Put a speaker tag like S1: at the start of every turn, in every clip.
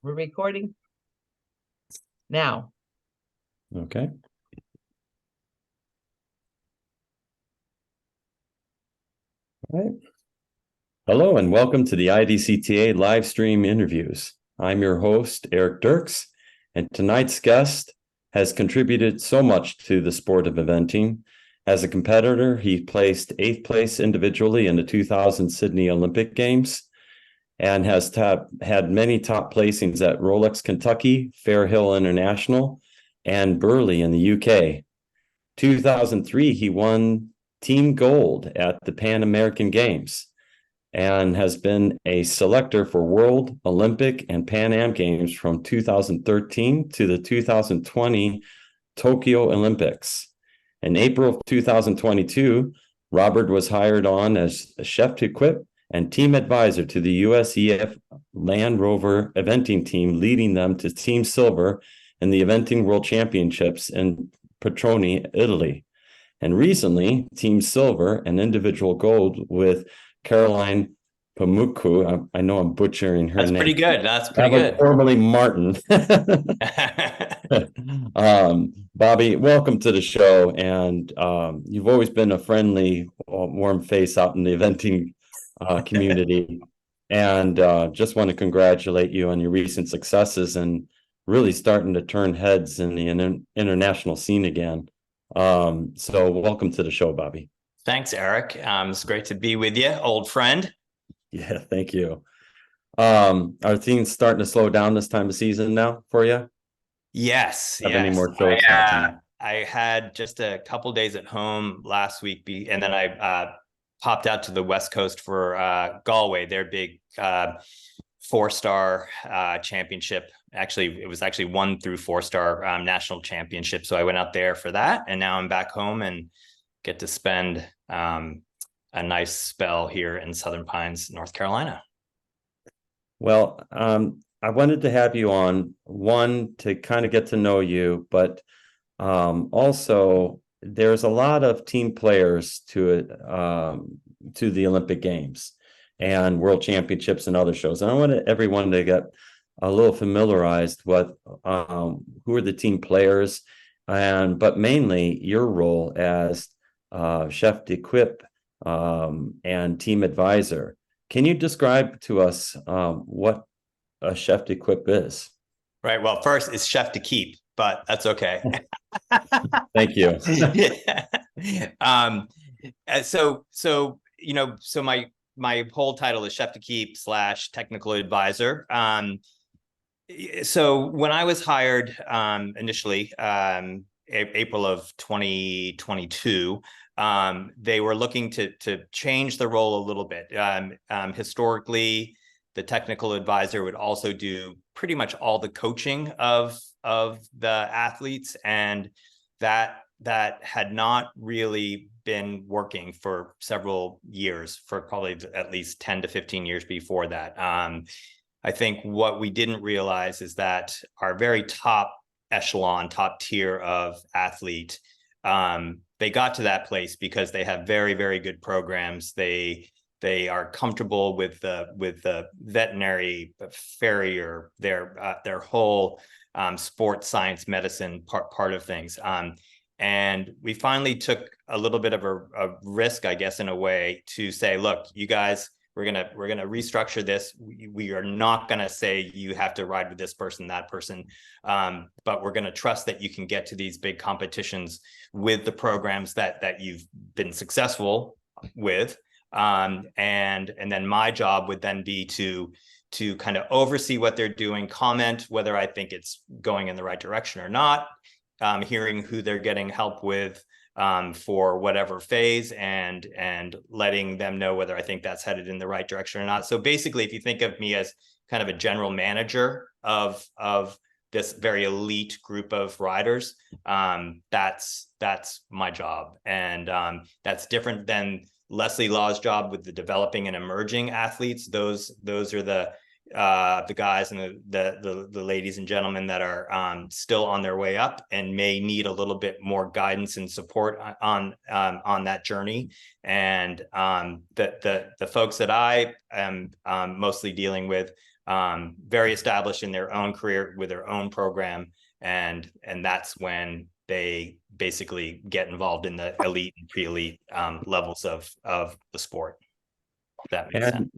S1: We're recording now.
S2: Okay. All right. Hello and welcome to the IDCTA live stream interviews. I'm your host, Eric Dirks, and tonight's guest has contributed so much to the sport of eventing. As a competitor, he placed 8th place individually in the 2000 Sydney Olympic Games and has had many top placings at Rolex Kentucky, Fairhill International, and Burley in the UK. 2003, he won team gold at the Pan American Games and has been a selector for World, Olympic, and Pan Am Games from 2013 to the 2020 Tokyo Olympics. In April of 2022, Robert was hired on as a Chef de Equipe and team advisor to the USEF Land Rover eventing team, leading them to Team Silver in the Eventing World Championships in Petroni, Italy. And recently, Team Silver and individual gold with Caroline Pamuku. I know I'm butchering her name.
S3: That's pretty good. That's pretty good.
S2: Formerly Martin. Bobby, welcome to the show. And you've always been a friendly, warm face out in the eventing community. And just want to congratulate you on your recent successes and really starting to turn heads in the international scene again. So welcome to the show, Bobby.
S3: Thanks, Eric. It's great to be with you, old friend.
S2: Yeah, thank you. Are things starting to slow down this time of season now for you?
S3: Yes.
S2: Have any more shows?
S3: I had just a couple days at home last week, and then I popped out to the West Coast for Galway, their big 4-star championship. Actually, it was 1 through 4-star national championship. So I went out there for that, and now I'm back home and get to spend a nice spell here in Southern Pines, North Carolina.
S2: Well, I wanted to have you on, one, to kind of get to know you, but also there's a lot of team players to the Olympic Games and World Championships and other shows. And I wanted everyone to get a little familiarized with who are the team players, but mainly your role as Chef de Equipe and team advisor. Can you describe to us what a Chef de Equipe is?
S3: Right. Well, first it's Chef de Keep, but that's okay.
S2: Thank you.
S3: So my whole title is Chef de Keep / technical advisor. So when I was hired initially, April of 2022, they were looking to change the role a little bit. Historically, the technical advisor would also do pretty much all the coaching of the athletes, and that had not really been working for several years, for probably at least 10 to 15 years before that. I think what we didn't realize is that our very top echelon, top tier of athlete, they got to that place because they have very, very good programs. They are comfortable with the veterinary farrier, their whole sports science medicine part of things. And we finally took a little bit of a risk, I guess, in a way, to say, look, you guys, we're gonna restructure this. We are not gonna say you have to ride with this person, that person, but we're gonna trust that you can get to these big competitions with the programs that you've been successful with. And then my job would then be to kind of oversee what they're doing, comment whether I think it's going in the right direction or not, hearing who they're getting help with for whatever phase, and letting them know whether I think that's headed in the right direction or not. So basically, if you think of me as kind of a general manager of this very elite group of riders, that's my job. And that's different than Leslie Law's job with the developing and emerging athletes. Those are the guys and the ladies and gentlemen that are still on their way up and may need a little bit more guidance and support on that journey. And the folks that I am mostly dealing with very established in their own career with their own program, and that's when they basically get involved in the elite and pre-elite levels of the sport. If that makes sense.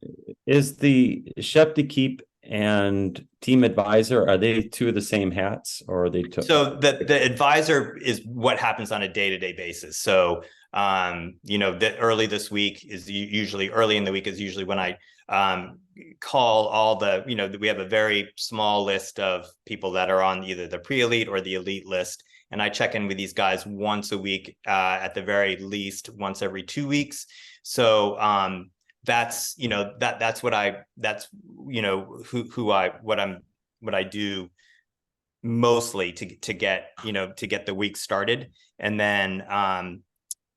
S2: Is the Chef de Equipe and team advisor, are they two of the same hats, or are they two?
S3: So the advisor is what happens on a day-to-day basis. So early this week is usually early in the week is usually when I call all the, we have a very small list of people that are on either the pre-elite or the elite list. And I check in with these guys once a week, at the very least once every 2 weeks. So that's, what I do mostly to get the week started. And then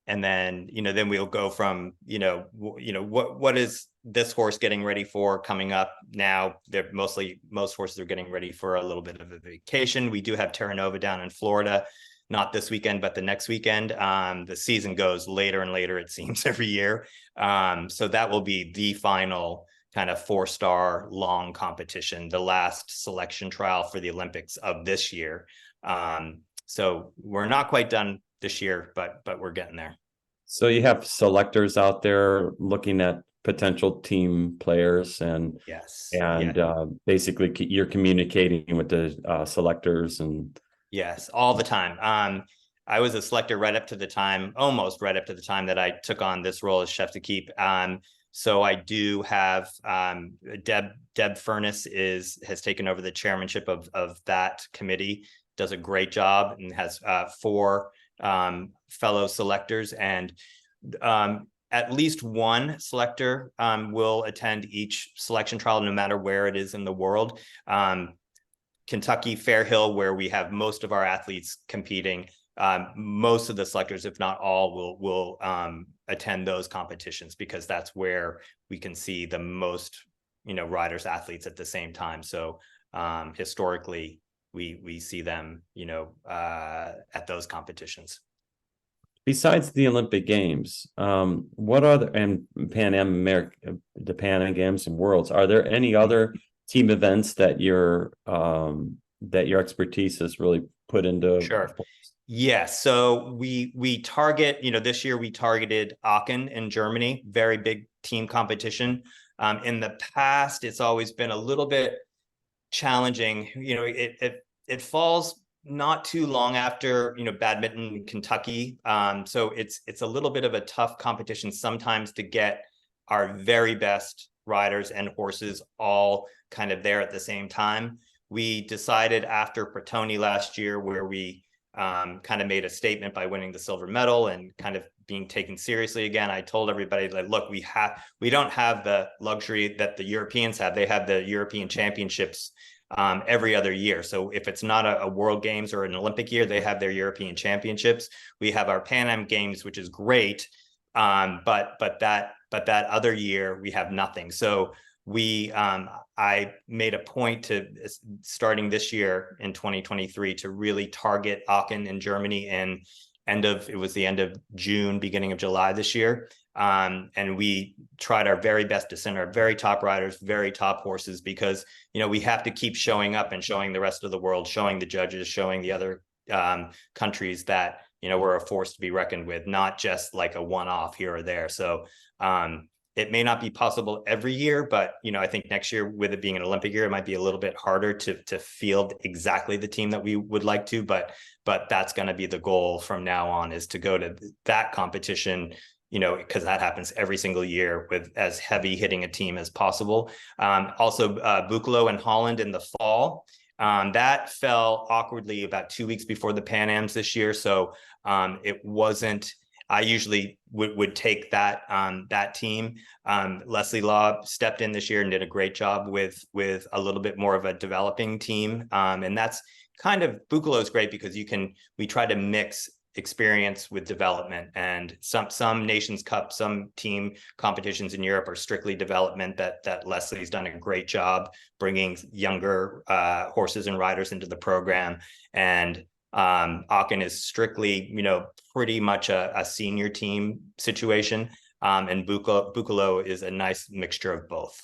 S3: then we'll go from, what is this horse getting ready for coming up now? Most horses are getting ready for a little bit of a vacation. We do have Terra Nova down in Florida, not this weekend, but the next weekend. The season goes later and later, it seems, every year. So that will be the final kind of 4-star long competition, the last selection trial for the Olympics of this year. So we're not quite done this year, but we're getting there.
S2: So you have selectors out there looking at potential team players, and
S3: yes,
S2: basically you're communicating with the selectors. And
S3: yes, all the time. I was a selector almost right up to the time that I took on this role as Chef de Equipe. So I do have Deb Furness has taken over the chairmanship of that committee, does a great job, and has 4 fellow selectors, and at least one selector will attend each selection trial, no matter where it is in the world. Kentucky, Fair Hill, where we have most of our athletes competing, most of the selectors, if not all, will attend those competitions, because that's where we can see the most, riders, athletes at the same time. So historically, we see them, at those competitions.
S2: Besides the Olympic Games, what other, and the Pan Am Games and Worlds, are there any other team events that your expertise has really put into?
S3: Sure. Yeah, so we target, this year we targeted Aachen in Germany, very big team competition. In the past, it's always been a little bit challenging. It falls not too long after, badminton, Kentucky. So it's a little bit of a tough competition sometimes to get our very best riders and horses all kind of there at the same time. We decided after Pratoni last year, where we kind of made a statement by winning the silver medal and kind of being taken seriously again. I told everybody, like, look, we don't have the luxury that the Europeans have. They have the European Championships every other yeher. So if it's not a World Games or an Olympic year, they have their European Championships. We have our Pan Am Games, which is great, but that other year we have nothing. So I made a point to, starting this year in 2023, to really target Aachen in Germany in the end of June, beginning of July this year. And we tried our very best to send our very top riders, very top horses, because, we have to keep showing up and showing the rest of the world, showing the judges, showing the other countries that, we're a force to be reckoned with, not just like a one-off here or there. So it may not be possible every year, but, I think next year, with it being an Olympic year, it might be a little bit harder to field exactly the team that we would like to, but that's going to be the goal from now on, is to go to that competition, because that happens every single year, with as heavy hitting a team as possible. Also, Buchelo in Holland in the fall. That fell awkwardly about 2 weeks before the Pan Ams this year. So it wasn't, I usually would take that team. Leslie Law stepped in this year and did a great job with a little bit more of a developing team. And that's kind of, Buchelo is great because we try to mix experience with development, and some Nations Cup, some team competitions in Europe are strictly development, that Leslie's done a great job bringing younger horses and riders into the program. And Aachen is strictly, pretty much a senior team situation. And Buchelo is a nice mixture of both.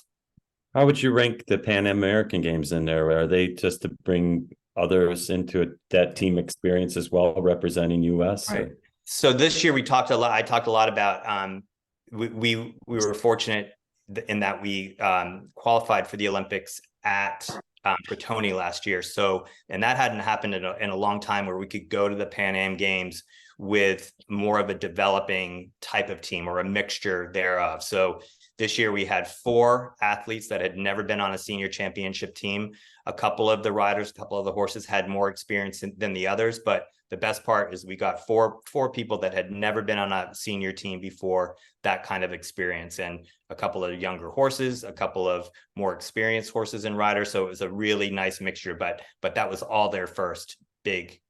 S2: How would you rank the Pan American Games in there? Are they just to bring others into that team experience as well, representing US?
S3: Right. So this year we talked a lot. I talked a lot about we were fortunate in that we qualified for the Olympics at Protoni last year. So, and that hadn't happened in a long time, where we could go to the Pan Am Games with more of a developing type of team or a mixture thereof. So this year we had 4 athletes that had never been on a senior championship team. A couple of the riders, a couple of the horses had more experience than the others, but the best part is we got four people that had never been on a senior team before, that kind of experience, and a couple of younger horses, a couple of more experienced horses and riders. So it was a really nice mixture, but that was all their first big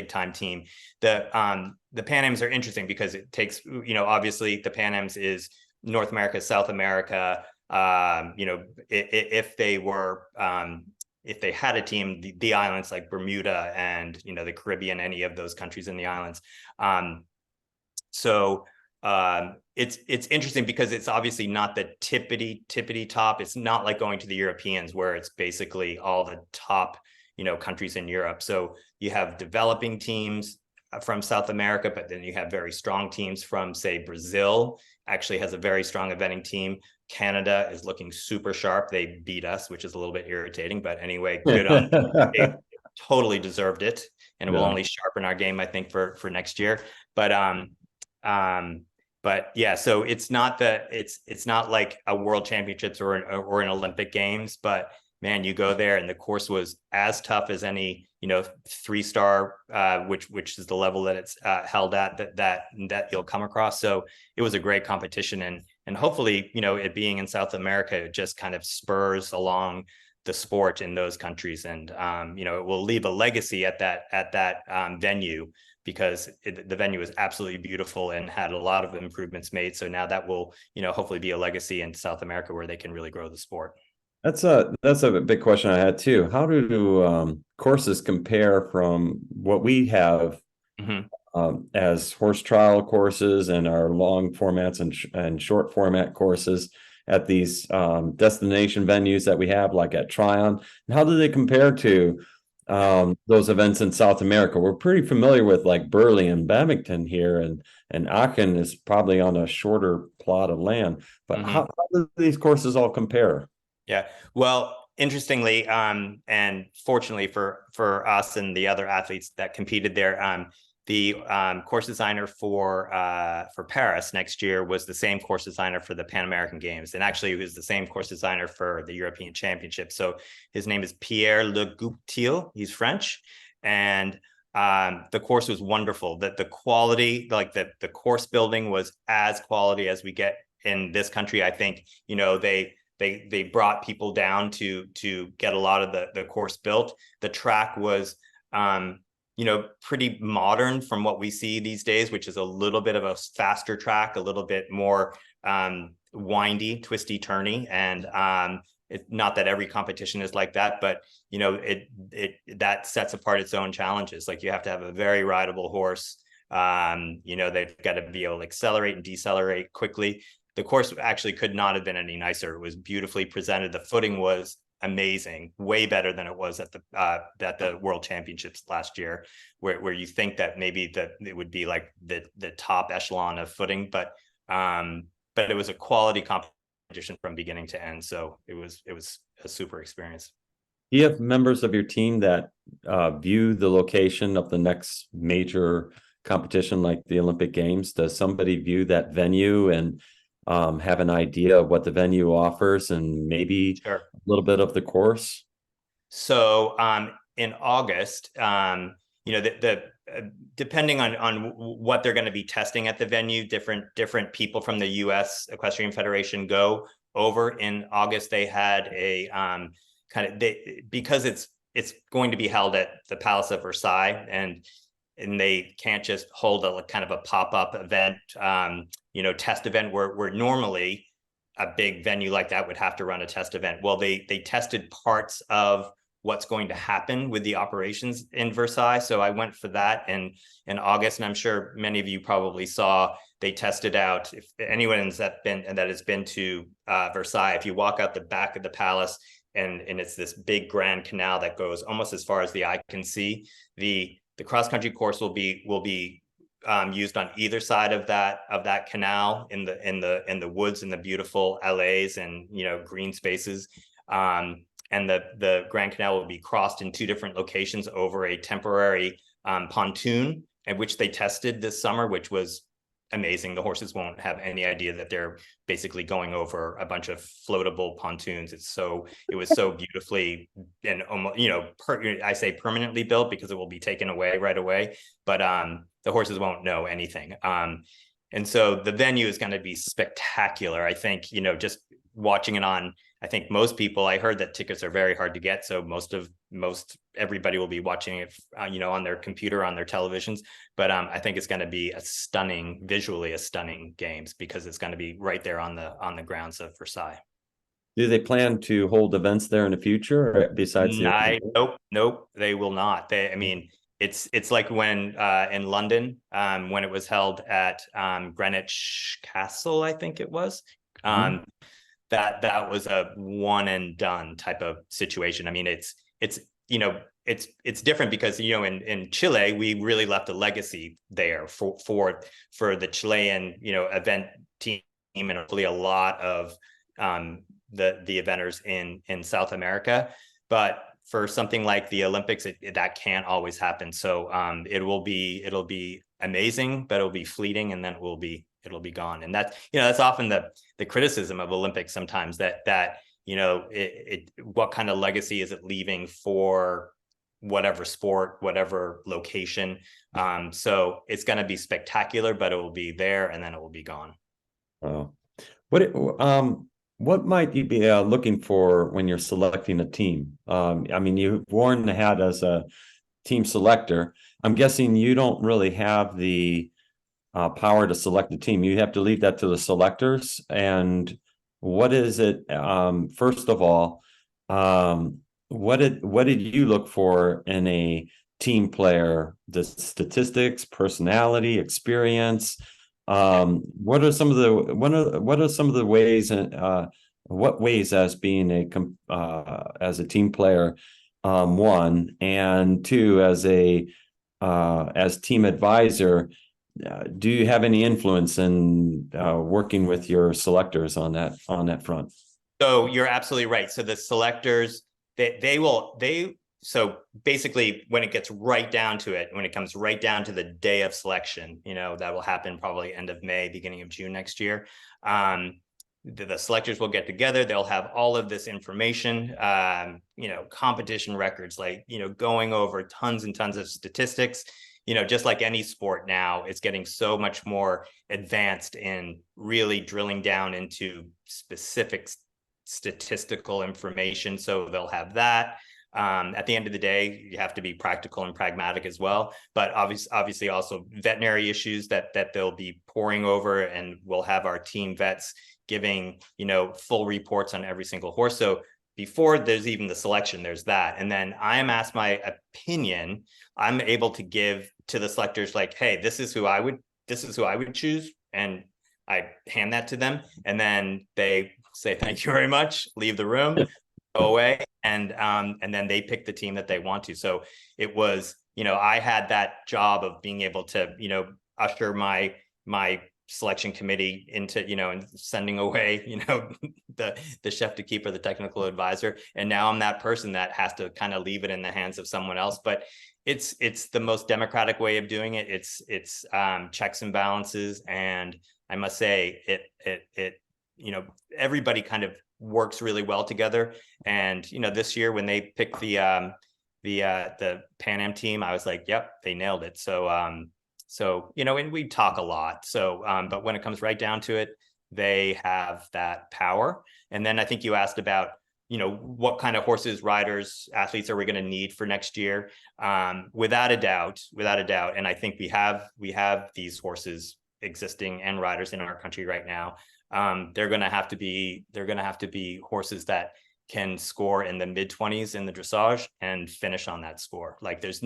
S3: time team. The Pan Ams are interesting because it takes, obviously the Pan Ams is North America, South America. If they were if they had a team, the islands like Bermuda and the Caribbean, any of those countries in the islands. It's interesting because it's obviously not the tippity top. It's not like going to the Europeans where it's basically all the top countries in Europe. So you have developing teams from South America, but then you have very strong teams from, say, Brazil actually has a very strong eventing team. Canada is looking super sharp. They beat us, which is a little bit irritating, but anyway, good on them. They totally deserved it, and it will only sharpen our game, I think, for next year. But yeah, so it's not like a World Championships or an Olympic Games, but man, you go there and the course was as tough as any 3-star, which is the level that it's held at, that you'll come across. So it was a great competition, and hopefully it being in South America, it just kind of spurs along the sport in those countries, and it will leave a legacy at that venue, because the venue is absolutely beautiful and had a lot of improvements made. So now that will hopefully be a legacy in South America where they can really grow the sport.
S2: That's a big question I had too. How do courses compare from what we have as horse trial courses and our long formats and short format courses at these destination venues that we have, like at Tryon? And how do they compare to those events in South America? We're pretty familiar with like Burley and Babington here, and Aachen is probably on a shorter plot of land. But how do these courses all compare?
S3: Yeah, well, interestingly, and fortunately for us and the other athletes that competed there, the course designer for Paris next year was the same course designer for the Pan American Games, and actually he was the same course designer for the European Championship. So his name is Pierre Le Gouptil. He's French, and the course was wonderful. That the quality, like the course building, was as quality as we get in this country. I think they brought people down to get a lot of the course built. The track was pretty modern from what we see these days, which is a little bit of a faster track, a little bit more windy, twisty, turny, and it's not that every competition is like that, but that sets apart its own challenges. Like, you have to have a very rideable horse. They've got to be able to accelerate and decelerate quickly. The course actually could not have been any nicer. It was beautifully presented. The footing was amazing, way better than it was at the World Championships last year, where you think that maybe that it would be like the top echelon of footing, but it was a quality competition from beginning to end. So it was a super experience.
S2: Do you have members of your team that view the location of the next major competition like the Olympic Games? Does somebody view that venue and have an idea of what the venue offers and maybe a little bit of the course?
S3: So in August, depending on what they're going to be testing at the venue, different people from the U.S. Equestrian Federation go over. In August, they had a because it's going to be held at the Palace of Versailles, and they can't just hold a kind of a pop-up event, test event where normally a big venue like that would have to run a test event. Well, they tested parts of what's going to happen with the operations in Versailles. So I went for that in August, and I'm sure many of you probably saw they tested out, if anyone's that has been to Versailles, if you walk out the back of the palace, and it's this big grand canal that goes almost as far as the eye can see, the cross country course will be used on either side of that canal, in the woods and the beautiful allées and green spaces. And the Grand Canal will be crossed in 2 different locations over a temporary pontoon, at which they tested this summer, which was amazing. The horses won't have any idea that they're basically going over a bunch of floatable pontoons. It was so beautifully and almost, I say permanently built because it will be taken away right away, but the horses won't know anything. And so the venue is going to be spectacular. I think, just watching it on, I think most people, I heard that tickets are very hard to get. So most everybody will be watching it, on their computer, on their televisions. But I think it's going to be visually a stunning games, because it's going to be right there on the grounds of Versailles.
S2: Do they plan to hold events there in the future besides
S3: Nope, they will not. It's like when in London, when it was held at Greenwich Castle, I think it was. That was a one and done type of situation. I mean, it's different because in Chile we really left a legacy there for the Chilean event team, and hopefully a lot of the eventers in South America. But for something like the Olympics, that can't always happen. So it'll be amazing, but it'll be fleeting, and then it'll be gone. And that's often the criticism of Olympics sometimes, that what kind of legacy is it leaving for whatever sport, whatever location. So it's going to be spectacular, but it will be there and then it will be gone.
S2: Oh, what might you be looking for when you're selecting a team? I mean, you've worn the hat as a team selector. I'm guessing you don't really have the power to select a team. You have to leave that to the selectors. And what is it? First of all, what did you look for in a team player? The statistics, personality, experience. What are some of the ways, and what ways as being as a team player, one, and two, as team advisor, do you have any influence in working with your selectors on that front?
S3: So you're absolutely right. So the selectors, so basically when it gets right down to it, when it comes right down to the day of selection, that will happen probably end of May, beginning of June next year. The selectors will get together. They'll have all of this information, competition records, like, going over tons and tons of statistics. Just like any sport now, it's getting so much more advanced in really drilling down into specific statistical information. So they'll have that. At the end of the day, you have to be practical and pragmatic as well. But obviously also veterinary issues that they'll be poring over, and we'll have our team vets giving, full reports on every single horse. So before there's even the selection, there's that. And then I am asked my opinion. I'm able to give to the selectors, like, hey, this is who I would choose. And I hand that to them. And then they say, thank you very much, leave the room, go away. And then they pick the team that they want to. So it was, I had that job of being able to, usher my selection committee into, and sending away, the chef de equipe or the technical advisor. And now I'm that person that has to kind of leave it in the hands of someone else. But it's the most democratic way of doing it. It's checks and balances. And I must say it everybody kind of works really well together. And, this year when they picked the Pan Am team, I was like, yep, they nailed it. So, and we talk a lot. So, but when it comes right down to it, they have that power. And then I think you asked about, what kind of horses, riders, athletes are we going to need for next year? Without a doubt. And I think we have these horses existing and riders in our country right now. They're going to have to be horses that can score in the mid-20s in the dressage and finish on that score. Like there's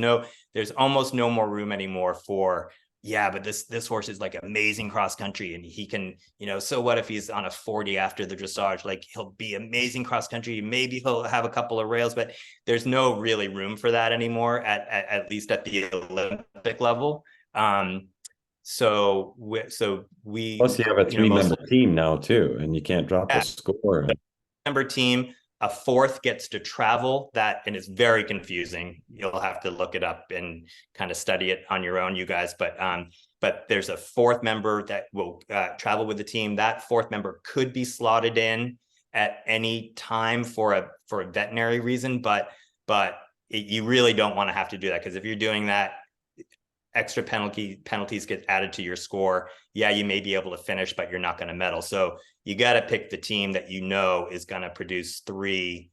S3: almost no more room anymore for yeah, but this horse is like amazing cross country, and he can, so what if he's on a 40 after the dressage? Like, he'll be amazing cross country. Maybe he'll have a couple of rails, but there's no really room for that anymore at least at the Olympic level. So we
S2: Plus, you have a three-member team now too, and you can't drop the score.
S3: Member team, a fourth gets to travel, and it's very confusing. You'll have to look it up and kind of study it on your own, you guys. But there's a fourth member that will travel with the team. That fourth member could be slotted in at any time for a veterinary reason, but you really don't want to have to do that, because if you're doing that, extra penalties get added to your score. Yeah, you may be able to finish, but you're not going to medal. So you got to pick the team that is going to produce 3,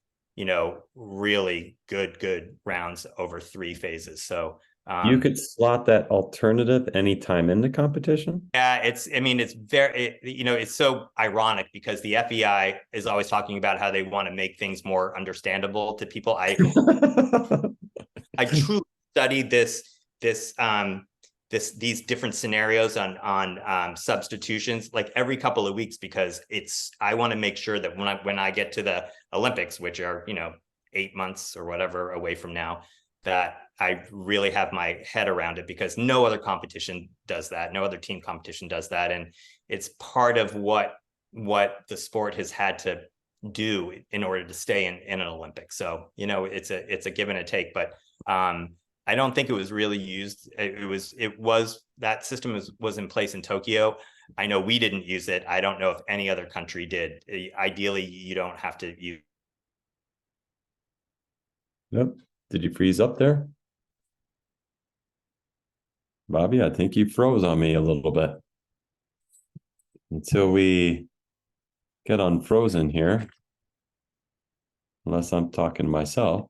S3: really good rounds over 3 phases. So
S2: you could slot that alternative anytime in the competition.
S3: Yeah, it's very, it's so ironic, because the FEI is always talking about how they want to make things more understandable to people. I truly studied these different scenarios on substitutions like every couple of weeks, because I want to make sure that when I get to the Olympics, which are 8 months or whatever away from now, that I really have my head around it, because no other competition does that, no other team competition does that, and it's part of what the sport has had to do in order to stay in an Olympics. So it's a give and a take, but I don't think it was really used. It was that system was in place in Tokyo. I know we didn't use it. I don't know if any other country did. Ideally, you don't have to use.
S2: Yep. Did you freeze up there, Bobby? I think you froze on me a little bit until we get unfrozen here. Unless I'm talking to myself.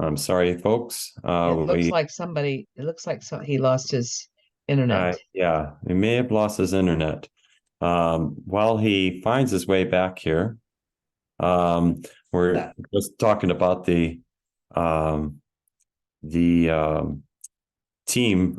S2: I'm sorry, folks.
S1: It looks like he lost his internet.
S2: Yeah, he may have lost his internet. While he finds his way back here, we're just talking about the team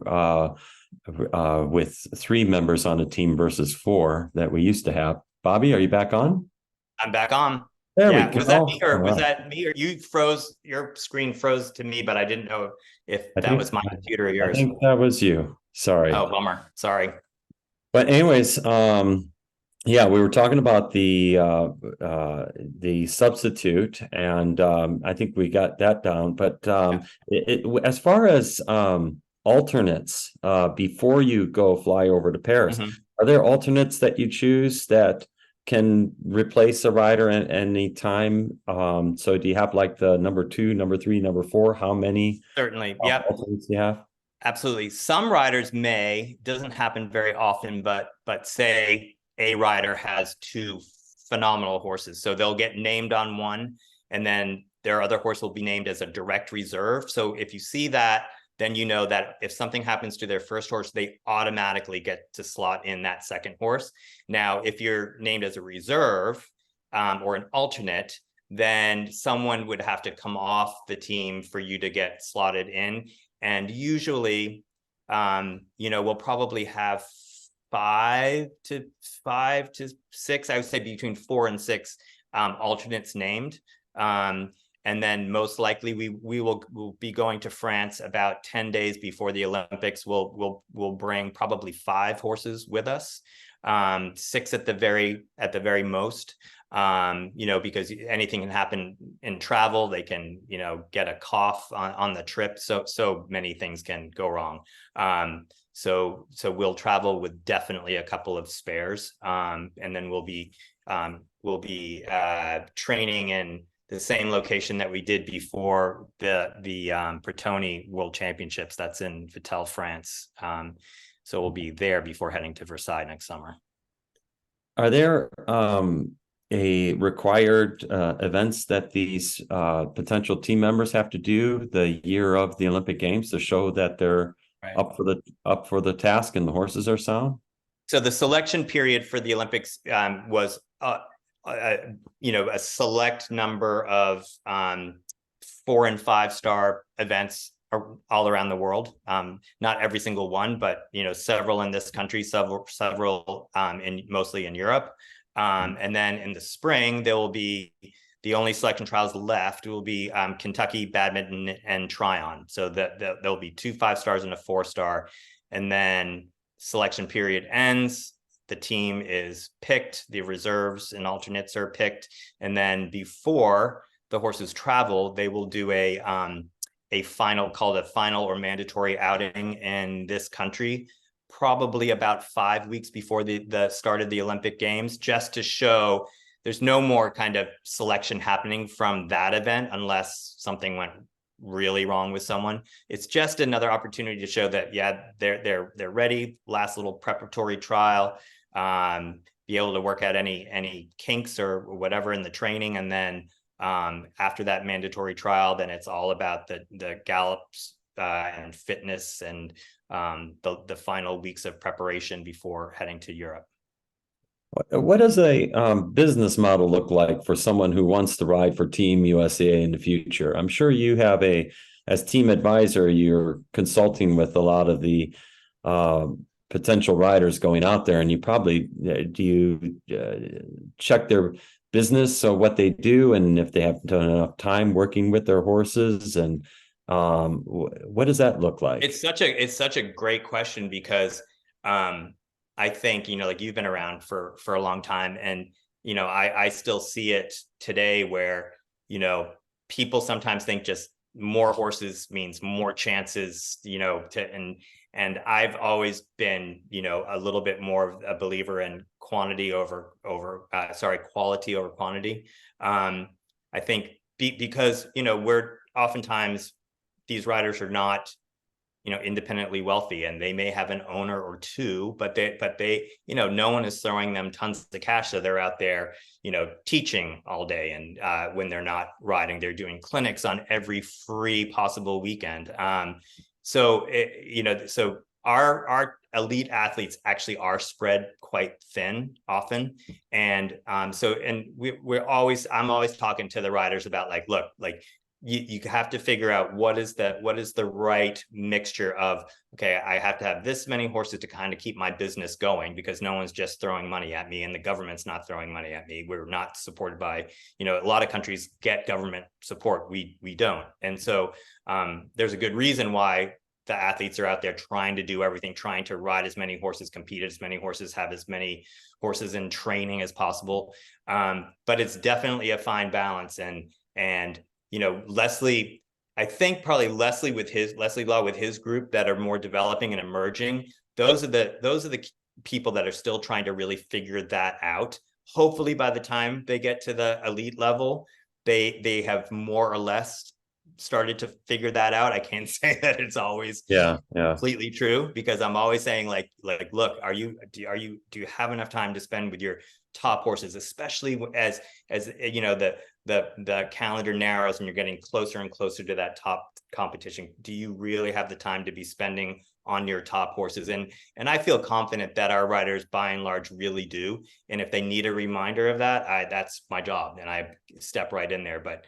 S2: with 3 members on a team versus 4 that we used to have. Bobby, are you back on?
S3: I'm back on.
S2: There we go.
S3: Was that me, or was that me, or you froze? Your screen froze to me, but I didn't know if that was my computer or yours.
S2: I think that was you. Sorry.
S3: Oh, bummer. Sorry.
S2: But anyways, yeah, we were talking about the substitute, and I think we got that down. But as far as alternates, before you go fly over to Paris, are there alternates that you choose that can replace a rider at any time? So do you have like the number 2, number 3, number 4? How many?
S3: Certainly. Yeah.
S2: Alternates you have?
S3: Absolutely. Some riders doesn't happen very often, but say a rider has 2 phenomenal horses, so they'll get named on one, and then their other horse will be named as a direct reserve. So if you see that, then you know that if something happens to their first horse, they automatically get to slot in that second horse. Now, if you're named as a reserve or an alternate, then someone would have to come off the team for you to get slotted in. And usually, we'll probably have 5 to 6, I would say between 4 and 6 alternates named. And then most likely we'll be going to France about 10 days before the Olympics. We'll bring probably 5 horses with us, 6 at the very most. Because anything can happen in travel. They can, get a cough on the trip. So many things can go wrong. So we'll travel with definitely a couple of spares. And then we'll be training in the same location that we did before the Bretoni World Championships. That's in Vittel, France. So we'll be there before heading to Versailles next summer.
S2: Are there a required events that these potential team members have to do the year of the Olympic Games to show that they're up for the task and the horses are sound?
S3: So the selection period for the Olympics was a select number of 4- and 5-star events all around the world. Not every single one, but several in this country, several mostly in Europe. And then in the spring, there will be the only selection trials left will be Kentucky, badminton, and Tryon. So there'll be 2 5-stars and a 4-star. And then selection period ends. The team is picked, the reserves and alternates are picked. And then before the horses travel, they will do a final, called a final or mandatory outing in this country, probably about 5 weeks before the start of the Olympic Games, just to show there's no more kind of selection happening from that event unless something went really wrong with someone. It's just another opportunity to show that, yeah, they're ready. Last little preparatory trial, be able to work out any kinks or whatever in the training, and then after that mandatory trial, then it's all about the gallops and fitness and the final weeks of preparation before heading to Europe.
S2: What does a business model look like for someone who wants to ride for Team USA in the future? I'm sure you have as team advisor, you're consulting with a lot of the potential riders going out there, and you probably do you check their business, so what they do, and if they have done enough time working with their horses, and what does that look like?
S3: It's such a great question, because I think, like, you've been around for a long time, and I still see it today where people sometimes think just more horses means more chances, and I've always been a little bit more of a believer in quality over quantity. I think because we're oftentimes, these riders are not independently wealthy, and they may have an owner or two, but they no one is throwing them tons of cash, so they're out there teaching all day, and when they're not riding, they're doing clinics on every free possible weekend. So our elite athletes actually are spread quite thin often, and I'm always talking to the riders about, look, you have to figure out what is the right mixture of, okay, I have to have this many horses to kind of keep my business going, because no one's just throwing money at me, and the government's not throwing money at me. We're not supported by, a lot of countries get government support. We don't. And so there's a good reason why the athletes are out there trying to do everything, trying to ride as many horses, compete as many horses, have as many horses in training as possible. But it's definitely a fine balance. And Leslie, I think probably Leslie Law with his group that are more developing and emerging, those are the people that are still trying to really figure that out. Hopefully by the time they get to the elite level, they have more or less started to figure that out. I can't say that it's always completely true, because I'm always saying, look, do you have enough time to spend with your top horses, especially as the calendar narrows and you're getting closer and closer to that top competition? Do you really have the time to be spending on your top horses? And I feel confident that our riders by and large really do. And if they need a reminder of that, that's my job, and I step right in there. But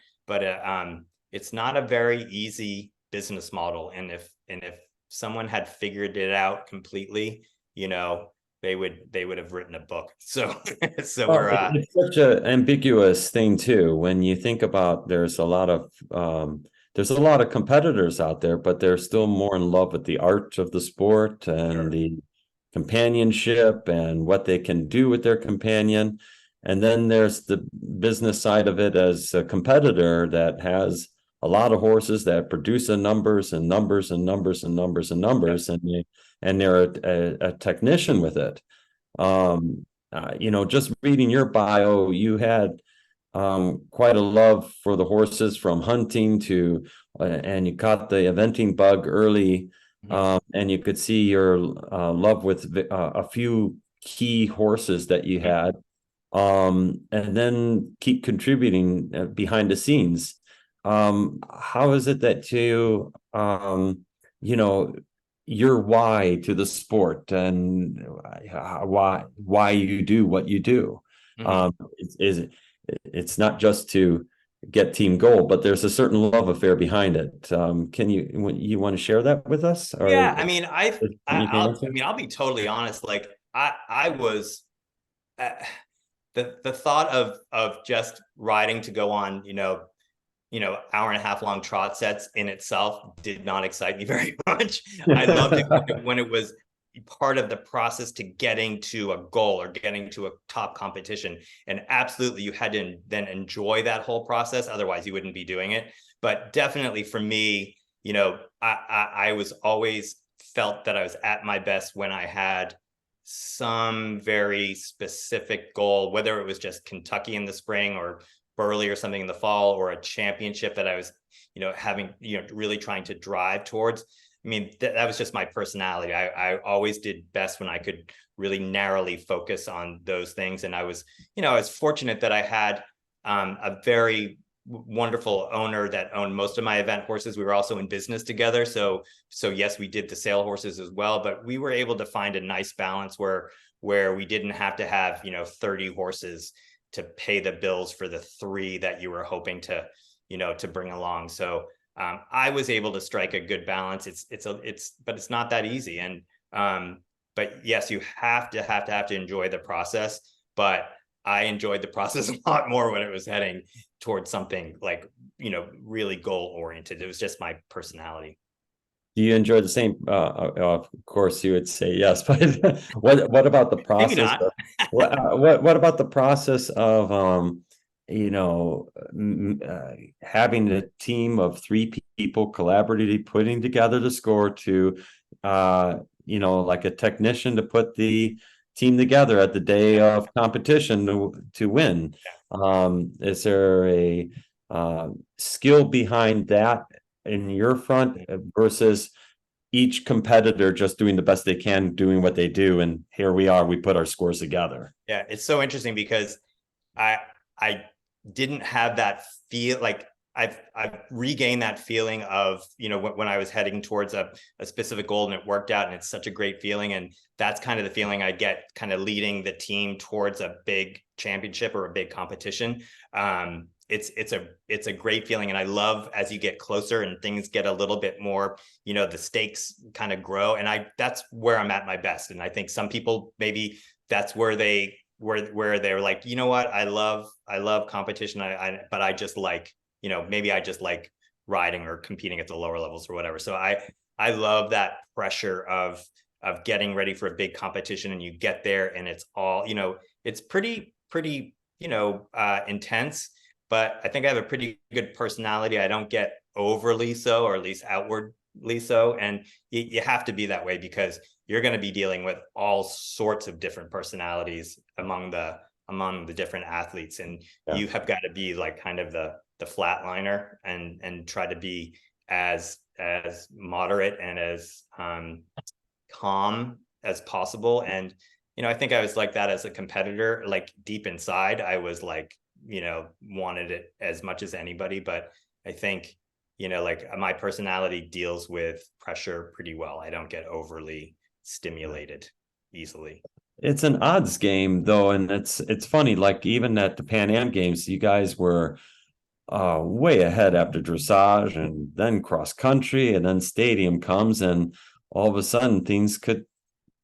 S3: it's not a very easy business model. And if someone had figured it out completely, they would have written a book. So it's
S2: such an ambiguous thing too. When you think about, there's a lot of competitors out there, but they're still more in love with the art of the sport and the companionship and what they can do with their companion. And then there's the business side of it as a competitor that has a lot of horses that produce numbers and numbers and numbers and numbers and numbers, and they're a technician with it. Just reading your bio, you had quite a love for the horses from hunting to, and you caught the eventing bug early, and you could see your love with a few key horses that you had, and then keep contributing behind the scenes. How is it that your why to the sport, and why you do what you do? It's not just to get team goal, but there's a certain love affair behind it. Can you want to share that with us? Or
S3: Yeah, I mean, I'll be totally honest. Like I was uh, the thought of just riding to go on, hour and a half long trot sets in itself did not excite me very much. I loved it when it was part of the process to getting to a goal or getting to a top competition. And absolutely, you had to then enjoy that whole process. Otherwise, you wouldn't be doing it. But definitely for me, I was always felt that I was at my best when I had some very specific goal, whether it was just Kentucky in the spring or Burley or something in the fall, or a championship that I was, really trying to drive towards. I mean, that was just my personality. I always did best when I could really narrowly focus on those things. And I was fortunate that I had a very wonderful owner that owned most of my event horses. We were also in business together. So yes, we did the sale horses as well, but we were able to find a nice balance where we didn't have to have, 30 horses to pay the bills for the 3 that you were hoping to, to bring along. So I was able to strike a good balance. But it's not that easy. And but yes, you have to enjoy the process. But I enjoyed the process a lot more when it was heading towards something like, really goal oriented. It was just my personality.
S2: Do you enjoy the same? Of course, you would say yes, but what about the process?
S3: Maybe not.
S2: What about the process of having a team of 3 people collaboratively putting together the score to like a technician to put the team together at the day of competition to win? Is there a skill behind that in your front versus each competitor just doing the best they can, doing what they do, and here we are, we put our scores together?
S3: Yeah, it's so interesting because I didn't have that feel. Like I've regained that feeling of, when I was heading towards a specific goal and it worked out, and it's such a great feeling. And that's kind of the feeling I get kind of leading the team towards a big championship or a big competition. It's a great feeling. And I love as you get closer and things get a little bit more, the stakes kind of grow. And that's where I'm at my best. And I think some people, maybe that's where they're like, you know what, I love competition. But I just like, maybe I just like riding or competing at the lower levels or whatever. So I love that pressure of getting ready for a big competition, and you get there and it's all, it's pretty, intense. But I think I have a pretty good personality. I don't get overly so, or at least outwardly so. And you have to be that way because you're going to be dealing with all sorts of different personalities among the different athletes. And you have got to be like kind of the flatliner and try to be as moderate and as calm as possible. And, I think I was like that as a competitor. Like deep inside, I was like, wanted it as much as anybody. But I think, like my personality deals with pressure pretty well. I don't get overly stimulated easily.
S2: It's an odds game though, and it's funny, like even at the Pan Am games, you guys were way ahead after dressage and then cross country, and then stadium comes, and all of a sudden things could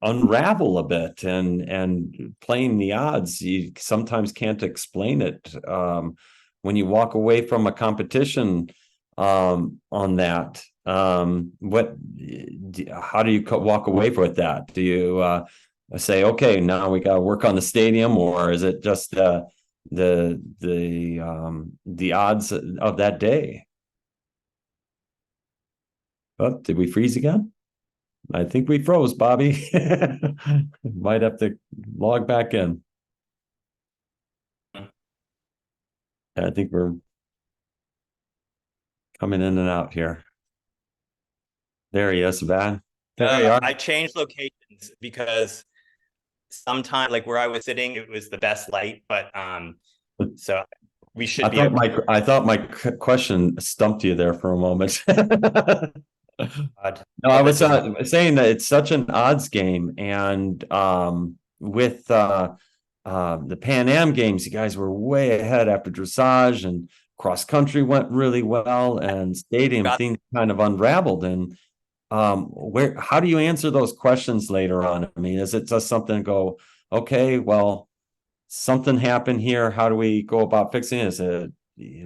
S2: unravel a bit, and playing the odds, you sometimes can't explain it. When you walk away from a competition on that, how do you walk away with that? Do you say, okay, now we got to work on the stadium, or is it just the odds of that day? Oh, did we freeze again? I think we froze, Bobby. Might have to log back in. I think we're coming in and out here. There he is, Van. There you are.
S3: I changed locations because sometimes, like where I was sitting, it was the best light, but so we should
S2: I thought my question stumped you there for a moment. No, I was saying that it's such an odds game, and with the Pan Am games, you guys were way ahead after dressage, and cross country went really well, and stadium things kind of unraveled. And how do you answer those questions later on? I mean, is it just something to go, okay, well, something happened here, how do we go about fixing it? Is it,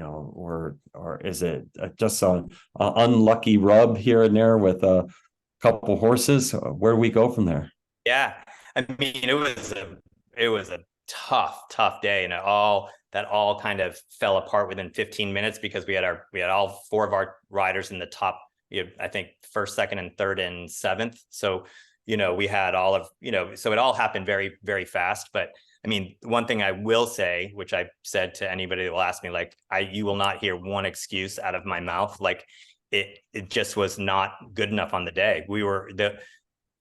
S2: or is it just an unlucky rub here and there with a couple horses? Where do we go from there?
S3: Yeah, I mean, it was a tough day, and that all kind of fell apart within 15 minutes because we had all four of our riders in the top, I think first, second, and third and seventh. So, we had all of, so it all happened very, very fast. But I mean, one thing I will say, which I said to anybody that will ask me, like, you will not hear one excuse out of my mouth. Like, it just was not good enough on the day.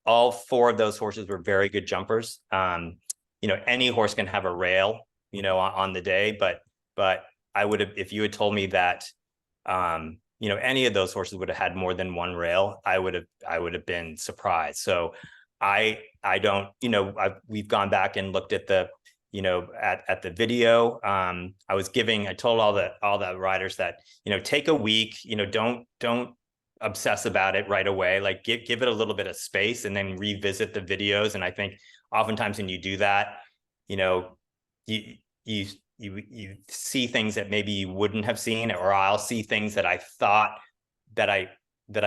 S3: All four of those horses were very good jumpers. Any horse can have a rail, on the day, but I would have, if you had told me that, any of those horses would have had more than one rail, I would have been surprised. So I don't, we've gone back and looked at the, at the video. I told all the riders that, take a week, don't obsess about it right away. Like give it a little bit of space and then revisit the videos. And I think oftentimes when you do that, you see things that maybe you wouldn't have seen, or I'll see things that I thought that I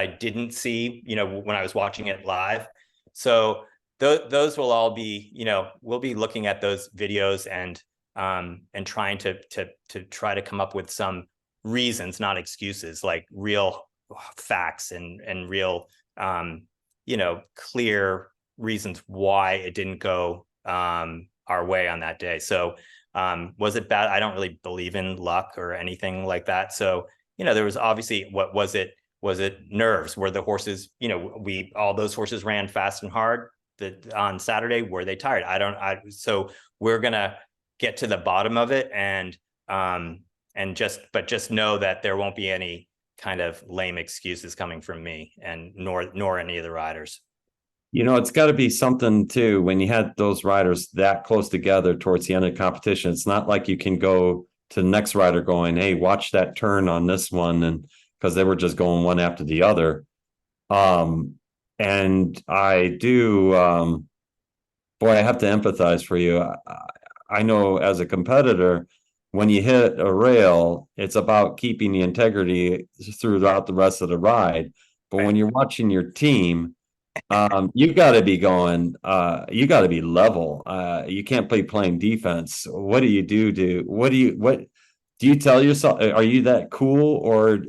S3: didn't see, when I was watching it live. So those will all be, we'll be looking at those videos and trying to try to come up with some reasons, not excuses, like real facts and real, clear reasons why it didn't go our way on that day. So was it bad? I don't really believe in luck or anything like that. So, there was obviously, what was it? Was it nerves? Were the horses, all those horses ran fast and hard on Saturday? Were they tired? So we're going to get to the bottom of it and just know that there won't be any kind of lame excuses coming from me and nor any of the riders.
S2: It's got to be something too, when you had those riders that close together towards the end of the competition. It's not like you can go to the next rider going, hey, watch that turn on this one, and because they were just going one after the other. And I do, boy, I have to empathize for you. I know as a competitor, when you hit a rail, it's about keeping the integrity throughout the rest of the ride. But when you're watching your team, you got to be going, you got to be level. You can't play playing defense. What do you do? What do you tell yourself? Are you that cool, or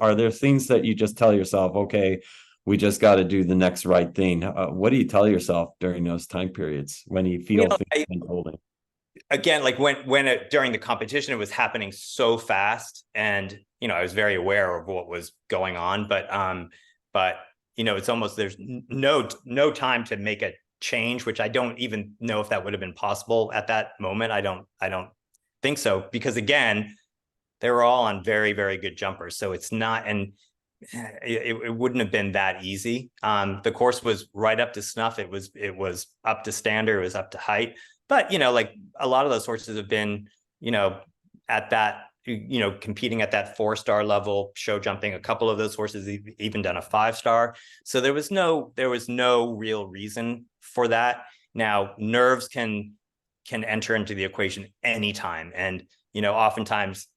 S2: are there things that you just tell yourself, okay, we just got to do the next right thing? What do you tell yourself during those time periods when you feel things unfolding?
S3: Again, like during the competition, it was happening so fast, and I was very aware of what was going on, but it's almost, there's no time to make a change, which I don't even know if that would have been possible at that moment. I don't think so, because again, they were all on very, very good jumpers. So it's not, and it wouldn't have been that easy. The course was right up to snuff. It was up to standard. It was up to height. But, like a lot of those horses have been, at that, competing at that 4-star level, show jumping. A couple of those horses even done a 5-star. So there was no real reason for that. Now, nerves can enter into the equation anytime. And, oftentimes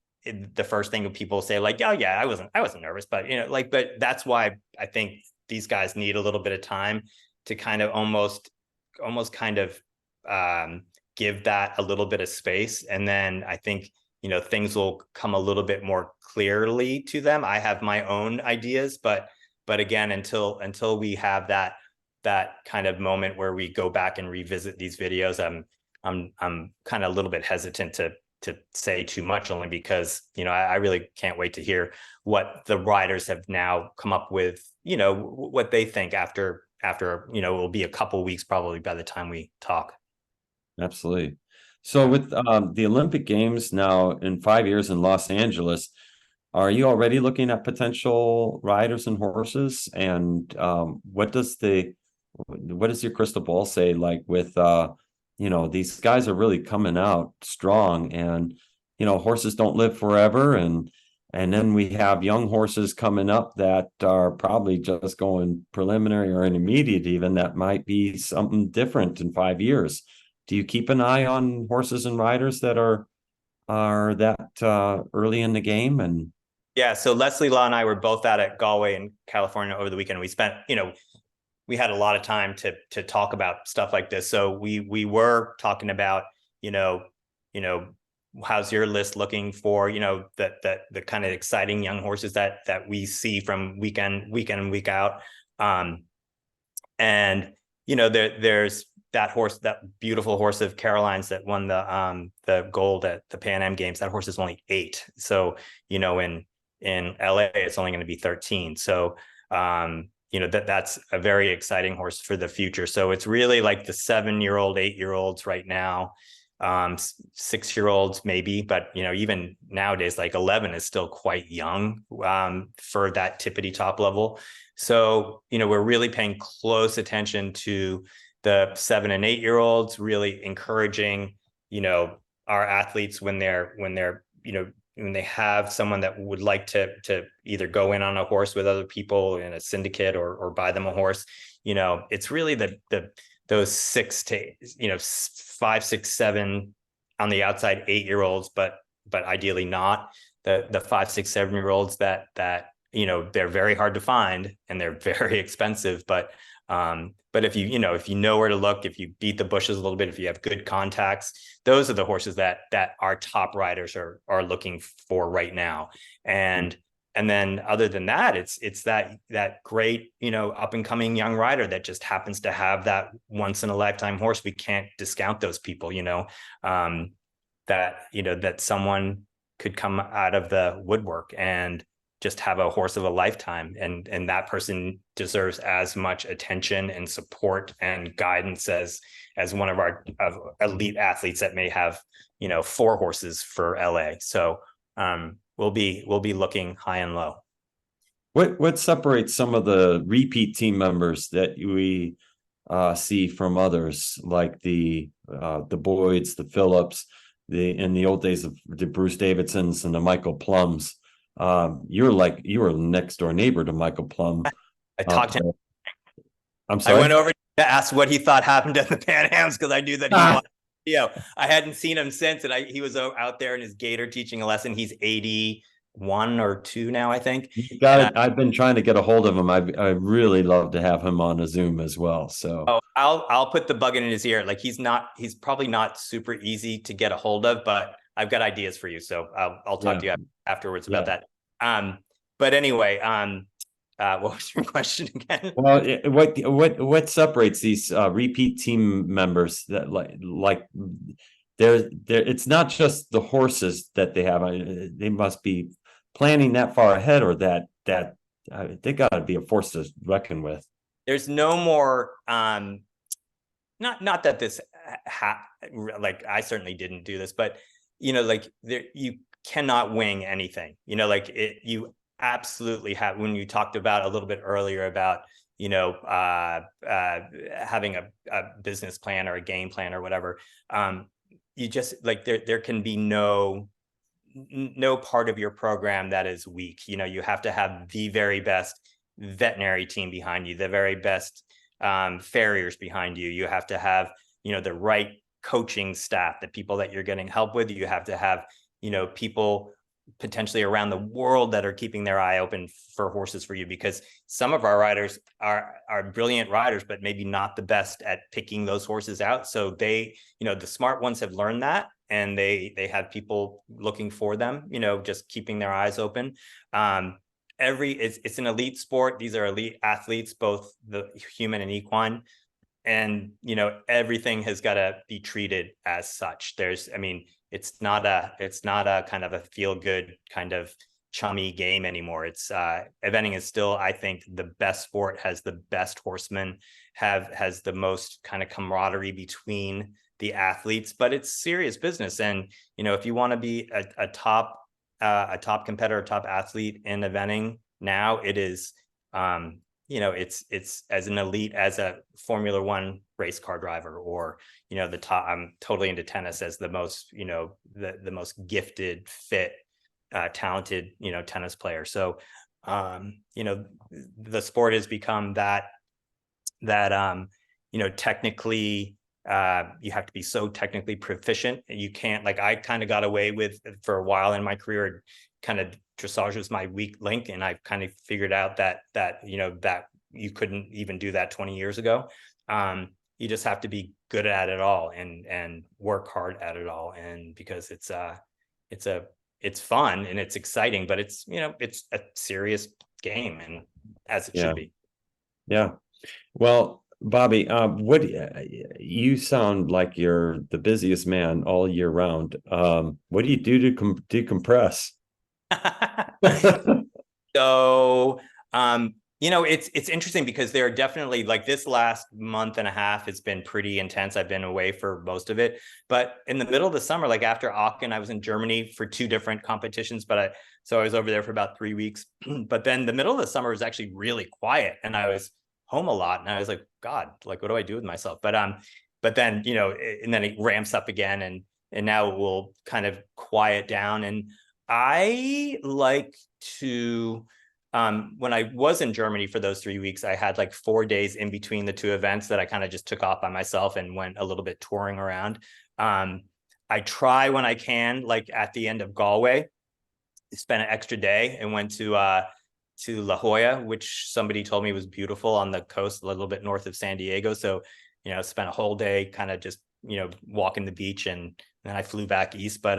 S3: the first thing people say, like, oh yeah, I wasn't nervous, but, but that's why I think these guys need a little bit of time to kind of almost kind of give that a little bit of space. And then I think, things will come a little bit more clearly to them. I have my own ideas, but again, until we have that kind of moment where we go back and revisit these videos, I'm kind of a little bit hesitant to say too much, only because, I really can't wait to hear what the riders have now come up with, what they think after, it will be a couple weeks probably by the time we talk.
S2: Absolutely. So with the Olympic Games now in 5 years in Los Angeles, are you already looking at potential riders and horses? And what does your crystal ball say, like with these guys are really coming out strong, and, horses don't live forever. And then we have young horses coming up that are probably just going preliminary or intermediate even, that might be something different in 5 years. Do you keep an eye on horses and riders that are that early in the game? And
S3: yeah, so Leslie Law and I were both out at Galway in California over the weekend. We spent, we had a lot of time to talk about stuff like this. So we were talking about, how's your list looking for, the kind of exciting young horses that we see from week in, week out. And there's that horse, that beautiful horse of Caroline's that won the gold at the Pan Am Games. That horse is only 8. So, in LA, it's only going to be 13. So, that's a very exciting horse for the future. So it's really like the 7-year-old, 8-year-olds right now, 6-year-olds maybe, but even nowadays, like 11 is still quite young for that tippity top level. So we're really paying close attention to the 7 and 8-year-olds, really encouraging our athletes when they have someone that would like to either go in on a horse with other people in a syndicate or buy them a horse. It's really those 6 to 5, 6, 7 on the outside 8-year-olds, but ideally not the 5, 6, 7-year-olds that they're very hard to find and they're very expensive. But if you know where to look, if you beat the bushes a little bit, if you have good contacts, those are the horses that our top riders are looking for right now. And then other than that, it's that great, up and coming young rider that just happens to have that once in a lifetime horse. We can't discount those people, that someone could come out of the woodwork and just have a horse of a lifetime, and that person deserves as much attention and support and guidance as one of our elite athletes that may have 4 horses for LA. So we'll be looking high and low.
S2: What separates some of the repeat team members that we see from others, like the Boyds, the Phillips, in the old days of the Bruce Davidsons and the Michael Plums? You were next door neighbor to Michael Plum.
S3: I talked to him.
S2: I'm sorry.
S3: I went over to ask what he thought happened at the Pan Ams because I knew that he won. I hadn't seen him since, and he was out there in his gator teaching a lesson. He's 81 or 2 now, I think.
S2: You got it. I've been trying to get a hold of him. I really love to have him on a Zoom as well. So
S3: I'll put the bug in his ear. Like he's probably not super easy to get a hold of, but I've got ideas for you. So I'll talk to you afterwards about that. But anyway, what was your question again?
S2: Well, what separates these repeat team members that like they're it's not just the horses that they have. They must be planning that far ahead, or that they got to be a force to reckon with.
S3: There's no more not that this like I certainly didn't do this, but you cannot wing anything. You absolutely have, when you talked about a little bit earlier about having a business plan or a game plan or whatever, you just there can be no part of your program that is weak. You have to have the very best veterinary team behind you, the very best farriers behind you. You have to have the right coaching staff, the people that you're getting help with. You have to have people potentially around the world that are keeping their eye open for horses for you, because some of our riders are brilliant riders, but maybe not the best at picking those horses out. So they, the smart ones have learned that, and they have people looking for them, just keeping their eyes open. It's an elite sport. These are elite athletes, both the human and equine. And, everything has got to be treated as such. It's not a kind of a feel good kind of chummy game anymore. It's eventing is still, I think, the best sport, has the best horsemen, has the most kind of camaraderie between the athletes, but it's serious business. And, if you want to be a top competitor, top athlete in eventing now, it is, it's as an elite as a Formula One race car driver, or, the top. I'm totally into tennis as the most, the most gifted, fit, talented, tennis player. So, the sport has become that, technically, you have to be so technically proficient, and you can't, like, I kind of got away with, for a while in my career, kind of dressage was my weak link, and I kind of figured out that that you couldn't even do that 20 years ago. You just have to be good at it all, and work hard at it all, and because it's fun and it's exciting, but it's it's a serious game, and as it should be.
S2: Yeah. Well, Bobby, what you sound like you're the busiest man all year round. What do you do to decompress?
S3: So, it's interesting because there are definitely, like, this last month and a half has been pretty intense. I've been away for most of it, but in the middle of the summer, like after Aachen, I was in Germany for 2 different competitions, so I was over there for about 3 weeks. But then the middle of the summer was actually really quiet, and I was home a lot, and I was like, God, like, what do I do with myself? But then, and then it ramps up again, and now it will kind of quiet down. And I like to, when I was in Germany for those 3 weeks, I had like 4 days in between the 2 events that I kind of just took off by myself and went a little bit touring around. I try when I can, like at the end of Galway, spent an extra day and went to La Jolla, which somebody told me was beautiful on the coast, a little bit north of San Diego. So, spent a whole day kind of just, walking the beach, and then I flew back east. But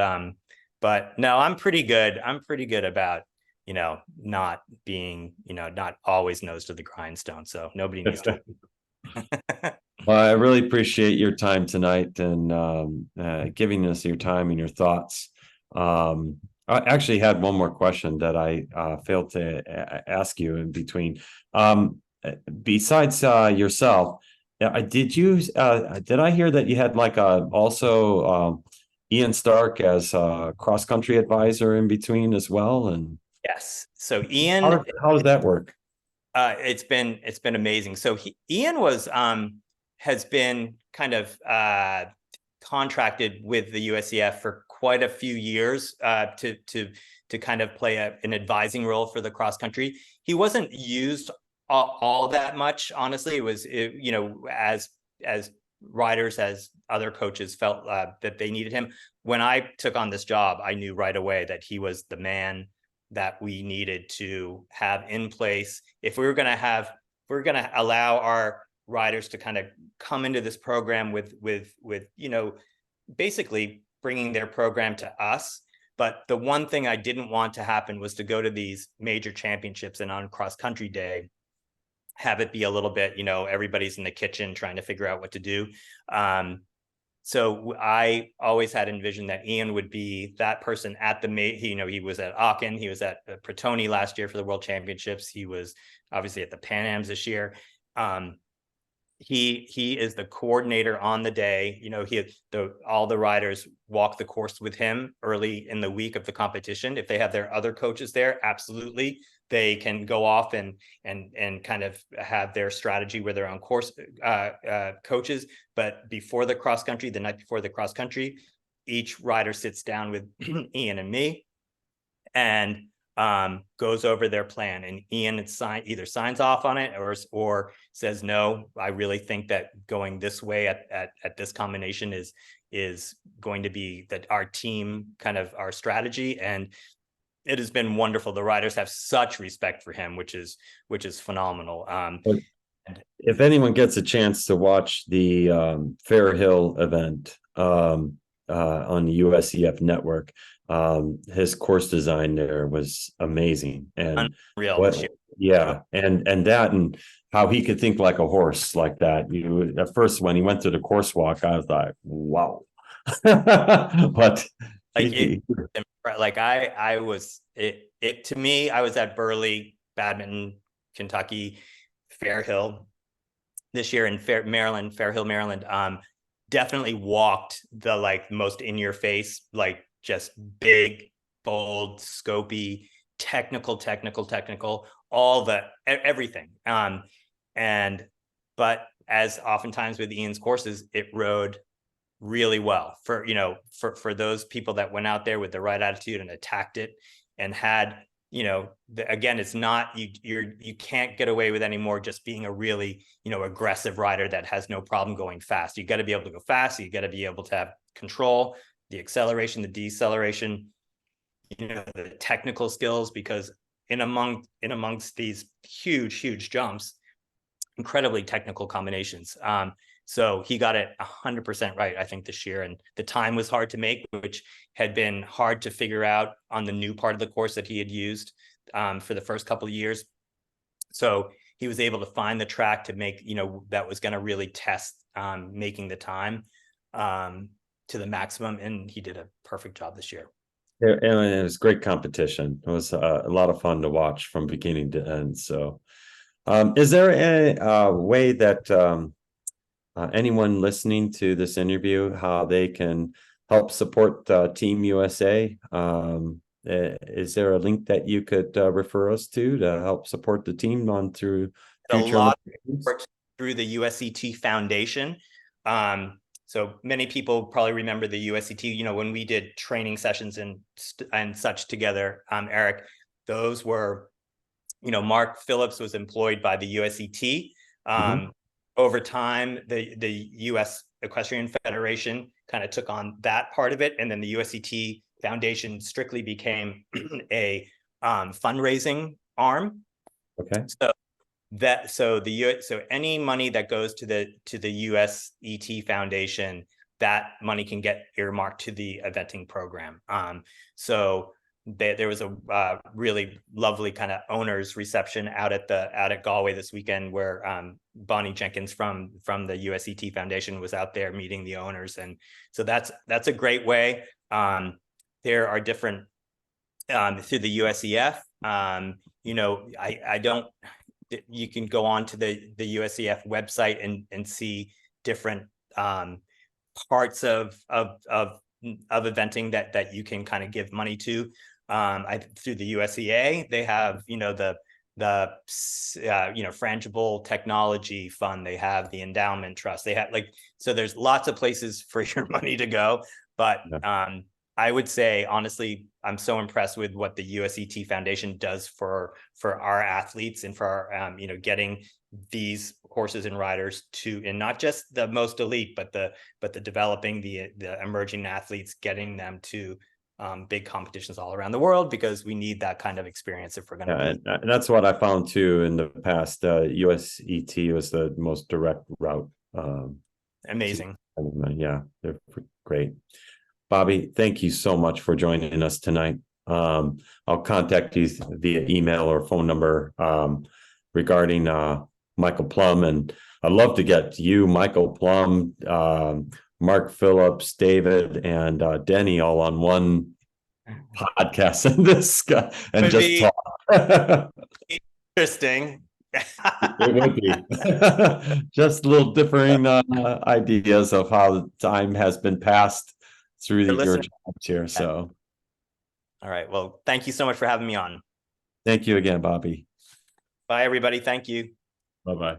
S3: no, I'm pretty good. I'm pretty good about, not being, not always nose to the grindstone. So nobody needs to.
S2: Well, I really appreciate your time tonight, and giving us your time and your thoughts. I actually had one more question that I failed to ask you in between. Besides yourself, did I hear that you had like also Ian Stark as a cross country advisor in between as well? And
S3: Yes. So Ian,
S2: how does that work?
S3: It's been amazing. So Ian has been kind of contracted with the USEF for quite a few years to kind of play an advising role for the cross country. He wasn't used all that much, honestly. It was as riders, as other coaches felt that they needed him. When I took on this job, I knew right away that he was the man that we needed to have in place if we were going to allow our riders to kind of come into this program with basically bringing their program to us. But the one thing I didn't want to happen was to go to these major championships and on cross country day have it be a little bit, everybody's in the kitchen trying to figure out what to do. So I always had envisioned that Ian would be that person at he was at Aachen, he was at Pretoni last year for the World Championships. He was obviously at the Pan Ams this year. He is the coordinator on the day. All the riders walk the course with him early in the week of the competition. If they have their other coaches there, absolutely, they can go off and kind of have their strategy with their own course coaches. But before the cross country, the night before the cross country, each rider sits down with Ian and me and goes over their plan, and Ian either signs off on it or says, no, I really think that going this way at this combination is going to be that our team, kind of our strategy. And it has been wonderful. The riders have such respect for him, which is phenomenal.
S2: If anyone gets a chance to watch the Fair Hill event on the USEF network, his course design there was amazing. And
S3: unreal.
S2: and how he could think like a horse like that. At first, when he went to the course walk, I was like, wow. But
S3: I was to me, I was at Burley, Badminton, Kentucky, Fair Hill this year in Fair Hill, Maryland. Definitely walked the most in your face, just big, bold, scopy technical, all the everything. But as oftentimes with Ian's courses, it rode really well for, for those people that went out there with the right attitude and attacked it and had, again, it's not, you can't get away with anymore just being a really, aggressive rider that has no problem going fast. You got to be able to go fast. You got to be able to have control, the acceleration, the deceleration, the technical skills, because in amongst these huge jumps, incredibly technical combinations. So he got it 100% right, I think, this year. And the time was hard to make, which had been hard to figure out on the new part of the course that he had used for the first couple of years. So he was able to find the track to make, that was going to really test making the time to the maximum. And he did a perfect job this year.
S2: And it was great competition. It was a lot of fun to watch from beginning to end. So is there a way that anyone listening to this interview, how they can help support Team USA? Is there a link that you could refer us to help support the team on through future?
S3: A lot of work through the USET Foundation. So many people probably remember the USET, when we did training sessions and such together, Eric, those were, Mark Phillips was employed by the USET. Over time, the US Equestrian Federation kind of took on that part of it. And then the USET Foundation strictly became a fundraising arm.
S2: Okay.
S3: So any money that goes to the USET Foundation, that money can get earmarked to the eventing program. So there was a really lovely kind of owners reception out at Galway this weekend, where Bonnie Jenkins from the USET Foundation was out there meeting the owners, and so that's a great way. There are different through the USEF. I don't. You can go on to the USEF website and see different parts of eventing that you can kind of give money to. Through the USEA, they have the frangible technology fund. They have the endowment trust. They have so there's lots of places for your money to go. But I would say, honestly, I'm so impressed with what the USET Foundation does for our athletes and for our, getting these horses and riders to, and not just the most elite, but the developing the emerging athletes, getting them to big competitions all around the world, because we need that kind of experience if we're going to.
S2: And that's what I found too in the past. USET was the most direct route.
S3: Amazing.
S2: Yeah, they're great. Bobby, thank you so much for joining us tonight. I'll contact you via email or phone number regarding Michael Plum, and I'd love to get you, Michael Plum, Mark Phillips, David, and Denny all on one podcast and discuss and just talk.
S3: Interesting.
S2: It would be just a little differing ideas of how the time has been passed through your jobs here. So,
S3: all right. Well, thank you so much for having me on.
S2: Thank you again, Bobby.
S3: Bye, everybody. Thank you.
S2: Bye-bye.